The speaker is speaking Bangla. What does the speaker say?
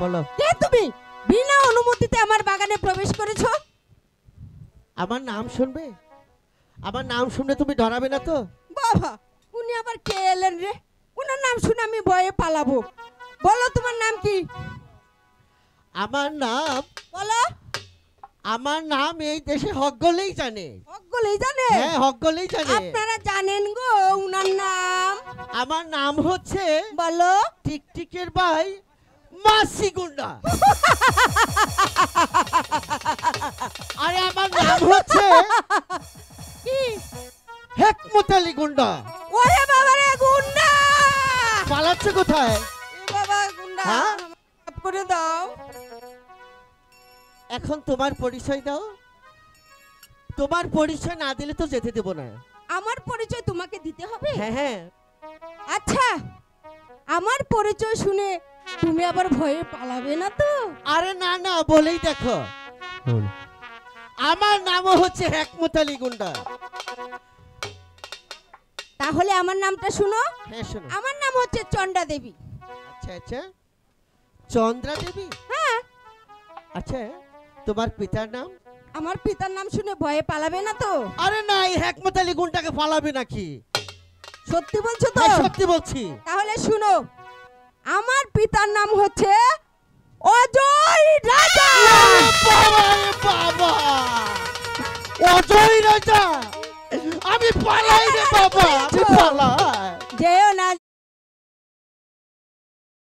বলো কে তুমি বিনা অনুমতিতে আমার বাগানে প্রবেশ করেছো? আমার নাম শুনবে? আমার নাম শুনলে তুমি ডরাবে না তো? বাবা উনি আবার কে এলেন রে? উনার নাম শুনে আমি ভয়ে পালাবো। বলো তোমার নাম কি? আমার নাম বলো। আমার নাম এই দেশে হকগলেই জানে। হকগলেই জানে? হ্যাঁ হকগলেই জানে। আপনারা জানেন গো উনার নাম? আমার নাম হচ্ছে বলো। টিকটিকের ভাই মাসি গুন্ডা। আরে আমার নাম হচ্ছে কি? হেকমত আলী গুন্ডা। ওরে বাবা রে গুন্ডা! পালাচ্ছে কোথায়? এ বাবা গুন্ডা হ্যাঁ? মাফ করে দাও। এখন তোমার পরিচয় দাও। তোমার পরিচয় না দিলে তো যেতে দেব না। আমার পরিচয় তোমাকে দিতে হবে? হ্যাঁ হ্যাঁ। আচ্ছা আমার পরিচয় শুনে তুমি আবার ভয়ে পালাবে না তো? আরে না না বলেই দেখো। আমার নামও হচ্ছে হেকমত আলী গুন্ডা। তাহলে আমার নামটা শুনো। হ্যাঁ শোনো। আমার নাম হচ্ছে চন্ডা দেবী। আচ্ছা আচ্ছা চন্দ্রা দেবী। হ্যাঁ। আচ্ছা তোমার পিতার নাম? আমার পিতার নাম শুনে ভয়ে পালাবে না তো? আরে না এই হেকমত আলী গুন্ডাকে পালাবে নাকি? সত্যি বলছো তো? হ্যাঁ সত্যি বলছি। তাহলে শুনো আমার পিতার নাম হচ্ছে অজয় রাজা। বাবা অজয় রাজা। আমি পালাই রে বাবা, আমি পালাই। যেও না